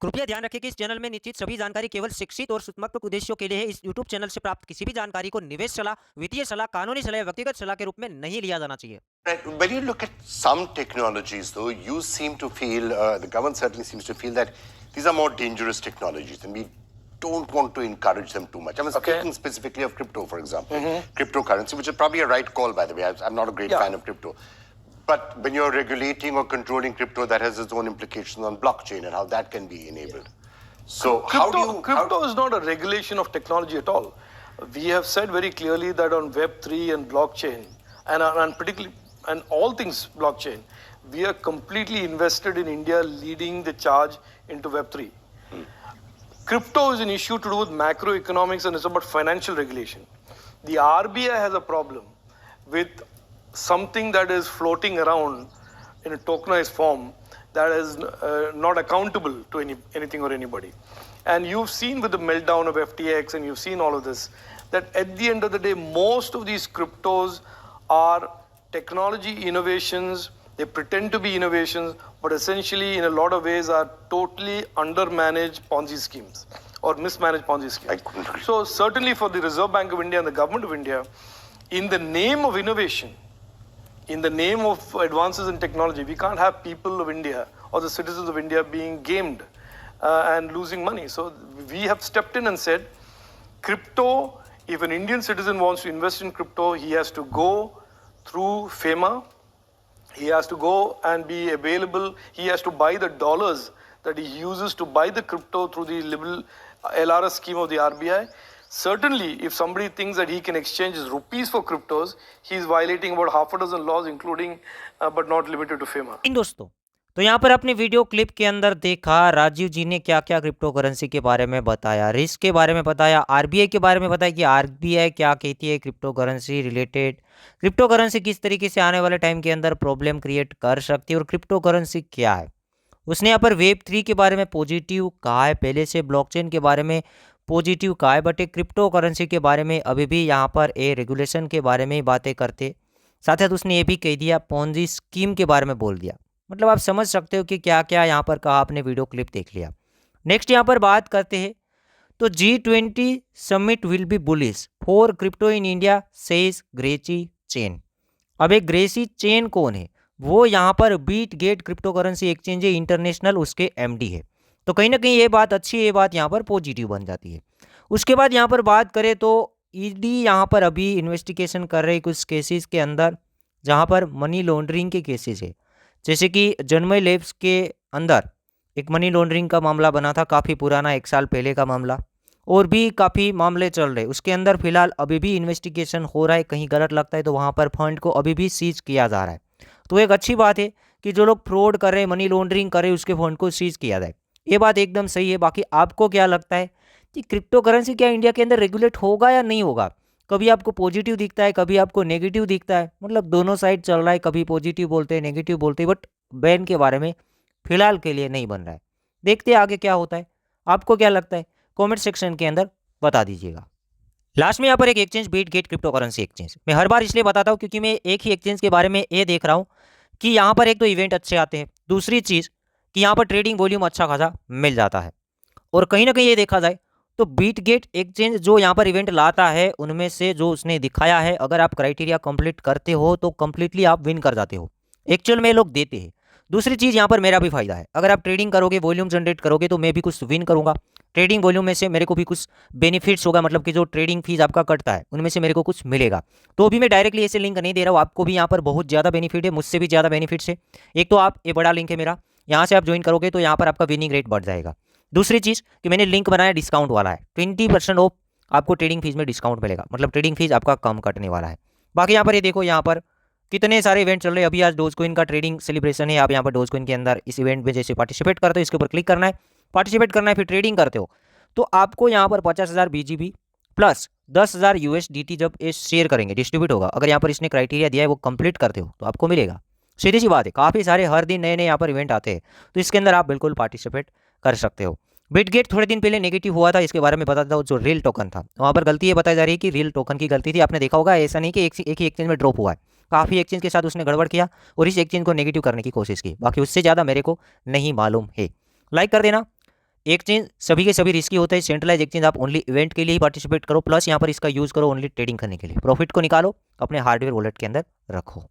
कृपया ध्यान रखें कि इस चैनल में निश्चित सभी जानकारी केवल शिक्षित और सूचनात्मक उद्देश्यों के लिए है। इस यूट्यूब चैनल से प्राप्त किसी भी जानकारी को निवेश सलाह, वित्तीय सलाह, कानूनी सलाह या व्यक्तिगत सलाह के रूप में नहीं लिया जाना चाहिए। Right. When you look at some technologies, though, you seem to feel, the government certainly seems to feel that these are more dangerous technologies and we don't want to encourage them too much. I was speaking specifically of crypto, for example, cryptocurrency, which is probably a right call, by the way. I'm not a great fan of crypto. But when you're regulating or controlling crypto, that has its own implications on blockchain and how that can be enabled. So Crypto is not a regulation of technology at all. We have said very clearly that on Web3 and blockchain, and particularly and all things blockchain, we are completely invested in India leading the charge into Web3. Crypto is an issue to do with macroeconomics and it's about financial regulation. The RBI has a problem with something that is floating around in a tokenized form that is not accountable to anything or anybody. And you've seen with the meltdown of FTX and you've seen all of this, that at the end of the day, most of these cryptos are technology innovations. They pretend to be innovations, but essentially in a lot of ways are totally undermanaged Ponzi schemes or mismanaged Ponzi schemes. So certainly for the Reserve Bank of India and the government of India, in the name of innovation, in the name of advances in technology, we can't have people of India or the citizens of India being gamed and losing money. So we have stepped in and said, crypto, if an Indian citizen wants to invest in crypto, he has to go through FEMA. He has to go and be available. He has to buy the dollars that he uses to buy the crypto through the liberal LRS scheme of the RBI. Certainly, if somebody thinks that he can exchange his rupees for cryptos, he is violating about half a dozen laws, including but not limited to FEMA. दोस्तों, तो यहाँ पर अपने video clip के अंदर देखा राजीव जी ने क्या क्या क्रिप्टो करेंसी के बारे में बताया, रिस्क के बारे में बताया, आरबीआई के बारे में बताया कि आरबीआई क्या कहती है crypto currency related, crypto currency किस तरीके से आने वाले टाइम के अंदर प्रॉब्लम क्रिएट कर सकती है और क्रिप्टो करेंसी क्या है। उसने यहाँ पर वेब3 के बारे में पॉजिटिव कहा है, पहले से ब्लॉकचेन के बारे में पॉजिटिव कहा है, बट एक क्रिप्टो करेंसी के बारे में अभी भी यहाँ पर ए रेगुलेशन के बारे में बातें करते। साथ साथ उसने ये भी कह दिया, पोंजी स्कीम के बारे में बोल दिया। मतलब आप समझ सकते हो कि क्या क्या यहाँ पर कहा, आपने वीडियो क्लिप देख लिया। नेक्स्ट यहाँ पर बात करते हैं तो G20 summit will be bullish for crypto in India says Gracy Chen. अब एक ग्रेसी चेन कौन है? वो यहाँ पर Bitget cryptocurrency exchange है इंटरनेशनल, उसके एमडी है। तो कहीं ना कहीं ये बात अच्छी है, ये बात यहाँ पर पॉजिटिव बन जाती है। उसके बाद यहाँ पर बात करें तो ईडी यहाँ पर अभी इन्वेस्टिगेशन कर रही कुछ केसेस के अंदर जहाँ पर मनी लॉन्ड्रिंग के केसेस है। जैसे कि जन्मय लैब्स के अंदर एक मनी लॉन्ड्रिंग का मामला बना था, काफ़ी पुराना, 1 साल पहले का मामला, और भी काफ़ी मामले चल रहे। उसके अंदर फिलहाल अभी भी इन्वेस्टिगेशन हो रहा है, कहीं गलत लगता है तो वहाँ पर फंड को अभी भी सीज किया जा रहा है। तो एक अच्छी बात है कि जो लोग फ्रॉड कर रहे हैं, मनी लॉन्ड्रिंग कर रहे हैं, उसके फंड को सीज किया जाए, ये बात एकदम सही है। बाकी आपको क्या लगता है कि क्रिप्टो करेंसी क्या इंडिया के अंदर रेगुलेट होगा या नहीं होगा? कभी आपको पॉजिटिव दिखता है, कभी आपको नेगेटिव दिखता है, मतलब दोनों साइड चल रहा है, कभी पॉजिटिव बोलते हैं, नेगेटिव बोलते हैं, बट बैन के बारे में फिलहाल के लिए नहीं बन रहा है। देखते हैं आगे क्या होता है। आपको क्या लगता है कमेंट सेक्शन के अंदर बता दीजिएगा। लास्ट में यहाँ पर एक exchange Bitget cryptocurrency exchange, मैं हर बार इसलिए बताता हूँ क्योंकि मैं एक ही एक्सचेंज के बारे में ये देख रहा हूँ कि यहाँ पर एक तो इवेंट अच्छे आते हैं, दूसरी चीज़ कि यहाँ पर ट्रेडिंग वॉल्यूम अच्छा खासा मिल जाता है। और कहीं ना कहीं ये देखा जाए तो बीट गेट एक्सचेंज जो यहाँ पर इवेंट लाता है, उनमें से जो उसने दिखाया है, अगर आप क्राइटेरिया कंप्लीट करते हो तो कंप्लीटली आप विन कर जाते हो। एक्चुअल में लोग देते हैं। दूसरी चीज़ यहाँ पर मेरा भी फायदा है, अगर आप ट्रेडिंग करोगे, वॉल्यूम जनरेट करोगे तो मैं भी कुछ विन करूँगा। ट्रेडिंग वॉल्यूम में से मेरे को भी कुछ बेनिफिट्स होगा, मतलब कि जो ट्रेडिंग फीस आपका कटता है उनमें से मेरे को कुछ मिलेगा। तो अभी मैं डायरेक्टली ऐसे लिंक नहीं दे रहा हूँ, आपको भी यहाँ पर बहुत ज़्यादा बेनिफिट है, मुझसे भी ज़्यादा बेनिफिट्स है। एक तो आप, ये बड़ा लिंक है मेरा, यहाँ से आप ज्वाइन करोगे तो यहाँ पर आपका विनिंग रेट बढ़ जाएगा। दूसरी चीज़ कि मैंने लिंक बनाया डिस्काउंट वाला है, 20% ऑफ आपको ट्रेडिंग फीस में डिस्काउंट मिलेगा, मतलब ट्रेडिंग फीस आपका कम कटने वाला है। बाकी यहाँ पर ये देखो, यहाँ पर कितने सारे इवेंट चल रहे हैं। अभी आज डोजकॉइन का ट्रेडिंग सेलिब्रेशन है। आप यहाँ पर डोजकॉइन के अंदर इस इवेंट में जैसे पार्टिसिपेट करते हो, इसके ऊपर क्लिक करना है, पार्टिसिपेट करना है, फिर ट्रेडिंग करते हो तो आपको यहाँ पर 50,000 BGB प्लस 10,000 USDT जब ये शेयर करेंगे, डिस्ट्रीब्यूट होगा, अगर यहाँ पर इसने क्राइटेरिया दिया है वो कंप्लीट करते हो तो आपको मिलेगा। सीधी सी बात है, काफ़ी सारे हर दिन नए नए यहाँ पर इवेंट आते हैं, तो इसके अंदर आप बिल्कुल पार्टिसिपेट कर सकते हो। बिटगेट थोड़े दिन पहले नेगेटिव हुआ था, इसके बारे में बताता हूँ। जो रियल टोकन था वहाँ पर गलती ये बताई जा रही है कि रियल टोकन की गलती थी। आपने देखा होगा, ऐसा नहीं कि एक ही एक्सचेंज में ड्रॉप हुआ है, काफ़ी एक्सचेंज के साथ उसने गड़बड़ किया और इस एक्सचेंज को नेगेटिव करने की कोशिश की। बाकी उससे ज़्यादा मेरे को नहीं मालूम है। लाइक कर देना, एक्सचेंज सभी के सभी रिस्की होते हैं, सेंट्रलाइज एक्सचेंज आप ओनली इवेंट के लिए ही पार्टिसिपेट करो, प्लस यहाँ पर इसका यूज़ करो ओनली ट्रेडिंग करने के लिए। प्रॉफिट को निकालो, अपने हार्डवेयर वॉलेट के अंदर रखो।